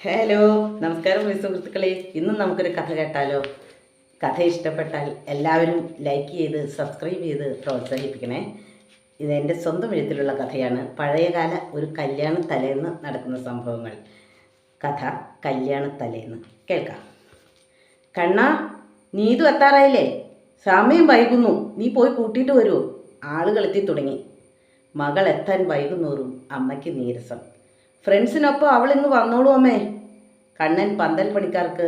Hello, നമസ്കാരം സുഹൃത്തുക്കളെ. ഇന്നും നമുക്കൊരു കഥ കേട്ടാലോ? കഥ ഇഷ്ടപ്പെട്ടാൽ എല്ലാവരും ലൈക്ക് ചെയ്ത് സബ്സ്ക്രൈബ് ചെയ്ത് പ്രോത്സാഹിപ്പിക്കണേ. ഇതെൻ്റെ സ്വന്തം എഴുത്തിലുള്ള കഥയാണ്. പഴയകാല ഒരു കല്യാണ തലേന്ന് നടക്കുന്ന സംഭവങ്ങൾ. കഥ കല്യാണ തലേന്ന്. കേൾക്കാം. കണ്ണാ, നീതു എത്താറായില്ലേ? സമയം വൈകുന്നു, നീ പോയി കൂട്ടിയിട്ട് വരുമോ? ആളുകൾ എത്തി തുടങ്ങി. മകൾ എത്താൻ വൈകുന്നോറും അമ്മയ്ക്ക് നീരസം. ഫ്രണ്ട്സിനൊപ്പം അവൾ ഇങ്ങ് വന്നോളൂ അമ്മേ, കണ്ണൻ പന്തൽ പണിക്കാർക്ക്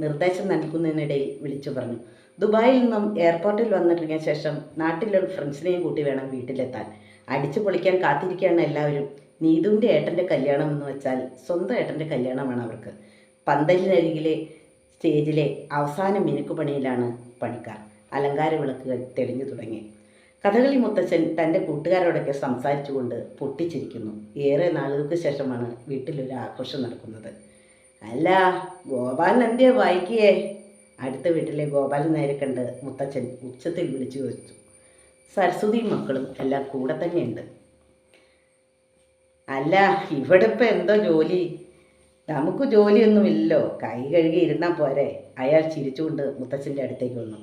നിർദ്ദേശം നൽകുന്നതിനിടയിൽ വിളിച്ചു പറഞ്ഞു. ദുബായിൽ നിന്നും എയർപോർട്ടിൽ വന്നിട്ടിറങ്ങിയ ശേഷം നാട്ടിലുള്ള ഫ്രണ്ട്സിനെയും കൂട്ടി വേണം വീട്ടിലെത്താൻ. അടിച്ചു പൊളിക്കാൻ കാത്തിരിക്കുകയാണ് എല്ലാവരും. നീതുവിൻ്റെ ഏട്ടൻ്റെ കല്യാണം എന്ന് വെച്ചാൽ സ്വന്തം ഏട്ടൻ്റെ കല്യാണമാണ് അവർക്ക്. പന്തലിനരികിലെ സ്റ്റേജിലെ അവസാന മിനുക്കുപണിയിലാണ് പണിക്കാർ. അലങ്കാര വിളക്കുകൾ തെളിഞ്ഞു തുടങ്ങി. കഥകളി മുത്തച്ഛൻ തൻ്റെ കൂട്ടുകാരോടൊക്കെ സംസാരിച്ചുകൊണ്ട് പൊട്ടിച്ചിരിക്കുന്നു. ഏറെ നാളുകൾക്ക് ശേഷമാണ് വീട്ടിലൊരു ആഘോഷം നടക്കുന്നത്. അല്ല, ഗോപാലൻ എന്തിയാ വായിക്കേ? അടുത്ത വീട്ടിലെ ഗോപാലൻ നേരെ കണ്ട് മുത്തച്ഛൻ ഉച്ചത്തിൽ വിളിച്ചു ചോദിച്ചു. സരസ്വതിയും മക്കളും എല്ലാം കൂടെ തന്നെയുണ്ട്. അല്ല, ഇവിടെ ഇപ്പം എന്തോ ജോലി? നമുക്ക് ജോലിയൊന്നുമില്ലല്ലോ, കൈ കഴുകി ഇരുന്നാൽ പോരെ? അയാൾ ചിരിച്ചുകൊണ്ട് മുത്തച്ഛൻ്റെ അടുത്തേക്ക് വന്നു.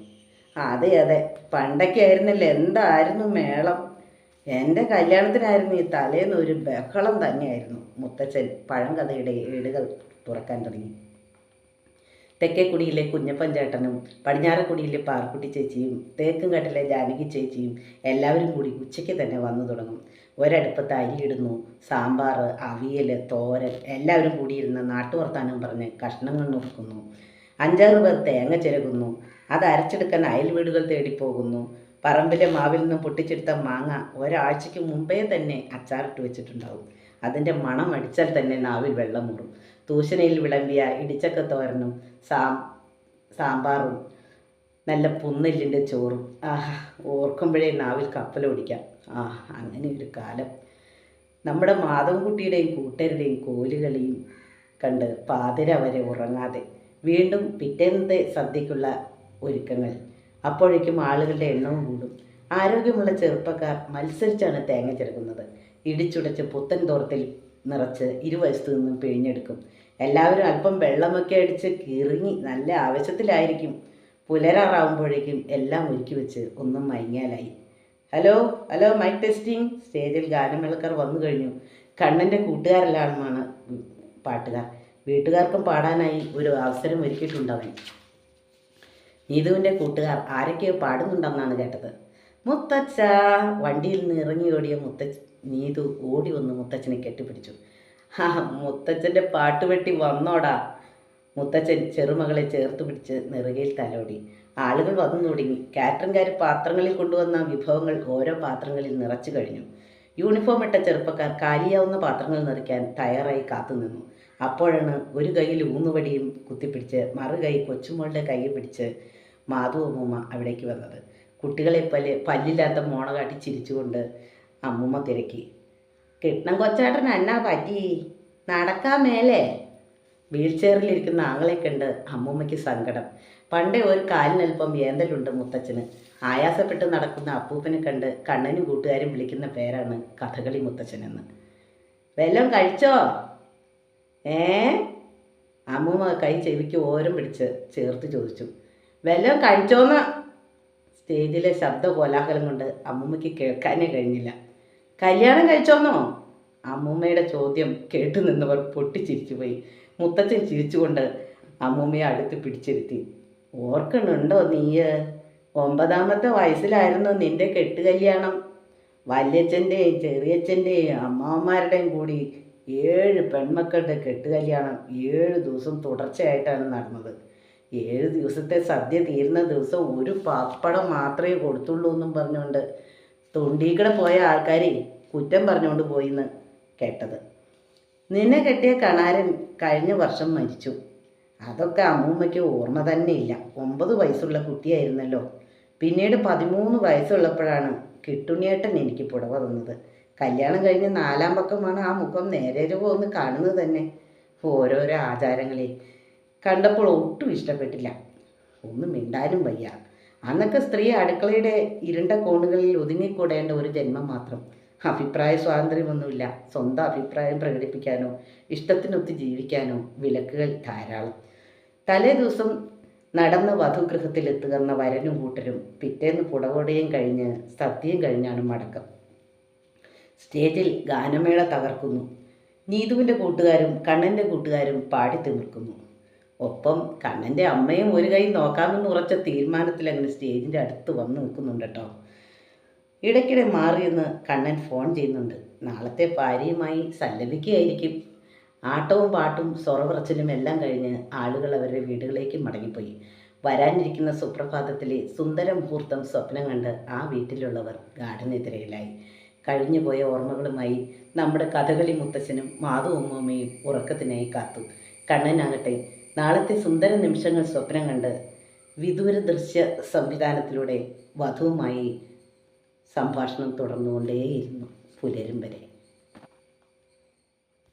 അതെ അതെ, പണ്ടൊക്കെ ആയിരുന്നല്ലേ എന്തായിരുന്നു മേളം. എൻ്റെ കല്യാണത്തിനായിരുന്നു ഈ തലേന്ന് ഒരു ബഹളം തന്നെയായിരുന്നു. മുത്തച്ഛൻ പഴങ്കഥയുടെ ഏടുകൾ തുറക്കാൻ തുടങ്ങി. തെക്കേക്കുടിയിലെ കുഞ്ഞപ്പൻ ചേട്ടനും പടിഞ്ഞാറക്കുടിയിലെ പാർക്കുട്ടി ചേച്ചിയും തേക്കുംകാട്ടിലെ ജാനകി ചേച്ചിയും എല്ലാവരും കൂടി ഉച്ചയ്ക്ക് തന്നെ വന്നു തുടങ്ങും. ഒരടുപ്പത്ത് അരിയിടുന്നു, സാമ്പാർ, അവിയൽ, തോരൻ, എല്ലാവരും കൂടിയിരുന്ന് നാട്ടുവർത്താനം പറഞ്ഞ് കഷ്ണങ്ങൾ നുറുക്കുന്നു. 5-6 പേർ തേങ്ങ ചിരകുന്നു. അത് അരച്ചെടുക്കാൻ അയൽ വീടുകൾ തേടിപ്പോകുന്നു. പറമ്പിലെ മാവിൽ നിന്നും പൊട്ടിച്ചെടുത്ത മാങ്ങ ഒരാഴ്ചയ്ക്ക് മുമ്പേ തന്നെ അച്ചാറിട്ട് വെച്ചിട്ടുണ്ടാവും. അതിൻ്റെ മണം അടിച്ചാൽ തന്നെ നാവിൽ വെള്ളം മൂറും. തൂശനയിൽ വിളമ്പിയ ഇടിച്ചക്ക തോരനും സാമ്പാറും നല്ല പുന്നെല്ലിൻ്റെ ചോറും, ഓർക്കുമ്പോഴേ നാവിൽ കപ്പലോടിക്കാം. അങ്ങനെ ഒരു കാലം. നമ്മുടെ മാധവൻകുട്ടിയുടെയും കൂട്ടരുടെയും കോലുകളിയും കണ്ട് പാതിര വരെ ഉറങ്ങാതെ വീണ്ടും പിറ്റേന്നത്തെ സദ്യക്കുള്ള ഒരുക്കങ്ങൾ. അപ്പോഴേക്കും ആളുകളുടെ എണ്ണവും കൂടും. ആരോഗ്യമുള്ള ചെറുപ്പക്കാർ മത്സരിച്ചാണ് തേങ്ങ ചിരകുന്നത്. ഇടിച്ചുടച്ച് പുത്തൻ തോർത്തിൽ നിറച്ച് ഇരുവശത്തു നിന്നും പിഴിഞ്ഞെടുക്കും. എല്ലാവരും അല്പം വെള്ളമൊക്കെ അടിച്ച് കിറങ്ങി നല്ല ആവശ്യത്തിലായിരിക്കും. പുലരാറാവുമ്പോഴേക്കും എല്ലാം ഒരുക്കി വെച്ച് ഒന്നും മയങ്ങിയാലായി. Hello hello, mic testing. സ്റ്റേജിൽ ഗാനമേളക്കാർ വന്നു കഴിഞ്ഞു. കണ്ണൻ്റെ കൂട്ടുകാരെല്ലാമാണ് പാട്ടുകാർ. വീട്ടുകാർക്കും പാടാനായി ഒരു അവസരം ഒരുക്കിയിട്ടുണ്ടവൻ. നീതുവിൻ്റെ കൂട്ടുകാർ ആരൊക്കെയോ പാടുന്നുണ്ടെന്നാണ് കേട്ടത്. മുത്തച്ഛ! വണ്ടിയിൽ നിന്ന് ഇറങ്ങി ഓടിയ നീതു ഓടി വന്ന് മുത്തച്ഛനെ കെട്ടിപ്പിടിച്ചു. മുത്തച്ഛൻ്റെ പാട്ടുപെട്ടി വന്നോടാ. മുത്തച്ഛൻ ചെറുമകളെ ചേർത്ത് പിടിച്ച് നെറുകയിൽ തലോടി. ആളുകൾ വന്നു തുടങ്ങി. കാറ്ററിംഗുകാർ പാത്രങ്ങളിൽ കൊണ്ടുവന്ന വിഭവങ്ങൾ ഓരോ പാത്രങ്ങളിൽ നിറച്ചു കഴിഞ്ഞു. യൂണിഫോം ഇട്ട ചെറുപ്പക്കാർ കാലിയാവുന്ന പാത്രങ്ങൾ നിറയ്ക്കാൻ തയ്യാറായി കാത്തുനിന്നു. അപ്പോഴാണ് ഒരു കൈയിൽ ഊന്നുവടിയും കുത്തിപ്പിടിച്ച് മറുകൈ കൊച്ചുമോളുടെ കൈ പിടിച്ച് മാധവമ്മൂമ്മ അവിടേക്ക് വന്നത്. കുട്ടികളെ പല്ലില്ലാത്ത മോണ കാട്ടി ചിരിച്ചുകൊണ്ട് അമ്മൂമ്മ തിരക്കി. കിട്ടണം കൊച്ചാട്ടൻ എന്നാ പറ്റി? നടക്കാൻ മേലേ? വീൽ ചെയറിലിരിക്കുന്ന ആങ്ങളെ കണ്ട് അമ്മൂമ്മയ്ക്ക് സങ്കടം. പണ്ടേ ഒരു കാലിനൽപ്പം ഏന്തലുണ്ട് മുത്തച്ഛന്. ആയാസപ്പെട്ട് നടക്കുന്ന അപ്പൂപ്പനെ കണ്ട് കണ്ണനും കൂട്ടുകാരും വിളിക്കുന്ന പേരാണ് കഥകളി മുത്തച്ഛനെന്ന്. വല്ലതും കഴിച്ചോ? അമ്മൂമ്മ കൈ ചെവിക്ക് ഓരം പിടിച്ച് ചേർത്ത് ചോദിച്ചു. വല്ലതും കഴിച്ചോന്ന്? സ്റ്റേജിലെ ശബ്ദ കോലാഹലം കൊണ്ട് അമ്മൂമ്മയ്ക്ക് കേൾക്കാനേ കഴിഞ്ഞില്ല. കല്യാണം കഴിച്ചോന്നോ? അമ്മൂമ്മയുടെ ചോദ്യം കേട്ടു നിന്നവർ പൊട്ടിച്ചിരിച്ചു പോയി. മുത്തച്ഛൻ ചിരിച്ചുകൊണ്ട് അമ്മൂമ്മയെ അടുത്ത് പിടിച്ചിരുത്തി. ഓർക്കണുണ്ടോ നീ? 9ാമത്തെ വയസ്സിലായിരുന്നു നിൻ്റെ കെട്ടുകല്യാണം. വല്യച്ഛൻ്റെയും ചെറിയച്ഛൻ്റെയും അമ്മാവന്മാരുടെയും കൂടി 7 പെൺമക്കളുടെ കെട്ടുകല്യാണം 7 ദിവസം തുടർച്ചയായിട്ടാണ് നടന്നത്. 7 ദിവസത്തെ സദ്യ തീരുന്ന ദിവസം ഒരു പപ്പടം മാത്രമേ കൊടുത്തുള്ളൂ എന്നും പറഞ്ഞുകൊണ്ട് തൊണ്ടീക്കടെ പോയ ആൾക്കാരെ കുറ്റം പറഞ്ഞുകൊണ്ട് പോയിന്ന് കേട്ടത്. നിന്നെ കെട്ടിയ കണാരൻ കഴിഞ്ഞ വർഷം മരിച്ചു. അതൊക്കെ അമ്മൂമ്മയ്ക്ക് ഓർമ്മ തന്നെ ഇല്ല. 9 വയസ്സുള്ള കുട്ടിയായിരുന്നല്ലോ. പിന്നീട് 13 വയസ്സുള്ളപ്പോഴാണ് കിട്ടുണ്ണിയേട്ടൻ എനിക്ക് പുടവ തന്നത്. കല്യാണം കഴിഞ്ഞ് 4-ാം പക്കമാണ് ആ മുഖം നേരെ ഒന്ന് കാണുന്നത് തന്നെ. ഓരോരോ ആചാരങ്ങളെ കണ്ടപ്പോൾ ഒട്ടും ഇഷ്ടപ്പെട്ടില്ല. ഒന്നും മിണ്ടാനും വയ്യ. അന്നൊക്കെ സ്ത്രീ അടുക്കളയുടെ ഇരുണ്ട കോണുകളിൽ ഒതുങ്ങിക്കൂടേണ്ട ഒരു ജന്മം മാത്രം. അഭിപ്രായ സ്വാതന്ത്ര്യമൊന്നുമില്ല. സ്വന്തം അഭിപ്രായം പ്രകടിപ്പിക്കാനോ ഇഷ്ടത്തിനൊത്ത് ജീവിക്കാനോ വിലക്കുകൾ ധാരാളം. തലേ ദിവസം നടന്ന് വധുഗൃഹത്തിലെത്തുകയെന്ന വരനും കൂട്ടരും പിറ്റേന്ന് പുടവോടെയും കഴിഞ്ഞ് സദ്യയും കഴിഞ്ഞാണ് മടക്കം. സ്റ്റേജിൽ ഗാനമേള തകർക്കുന്നു. നീതുവിൻ്റെ കൂട്ടുകാരും കണ്ണൻ്റെ കൂട്ടുകാരും പാടിത്തിമിർക്കുന്നു. ഒപ്പം കണ്ണൻ്റെ അമ്മയും ഒരു കൈ നോക്കാമെന്ന് ഉറച്ച തീരുമാനത്തിൽ അങ്ങനെ സ്റ്റേജിൻ്റെ അടുത്ത് വന്ന് നിൽക്കുന്നുണ്ട് കേട്ടോ. ഇടയ്ക്കിടെ മാറിയെന്ന് കണ്ണൻ ഫോൺ ചെയ്യുന്നുണ്ട്. നാളത്തെ ഭാര്യയുമായി സല്ലപിക്കുകയായിരിക്കും. ആട്ടവും പാട്ടും സൊറവിറച്ചിലും എല്ലാം കഴിഞ്ഞ് ആളുകൾ അവരുടെ വീടുകളിലേക്ക് മടങ്ങിപ്പോയി. വരാനിരിക്കുന്ന സുപ്രഭാതത്തിലെ സുന്ദര മുഹൂർത്തം സ്വപ്നം കണ്ട് ആ വീട്ടിലുള്ളവർ ഗാഠനിദ്രയിലായി. കഴിഞ്ഞുപോയ ഓർമ്മകളുമായി നമ്മുടെ കഥകളി മുത്തച്ഛനും മാധവമ്മയും ഉറക്കത്തിനായി കാത്തു. കണ്ണനാകട്ടെ നാളത്തെ സുന്ദര നിമിഷങ്ങൾ സ്വപ്നം കണ്ട് വിദൂര ദൃശ്യ സംവിധാനത്തിലൂടെ വധുവുമായി സംഭാഷണം തുടർന്നുകൊണ്ടേയിരുന്നു പുലരും വരെ.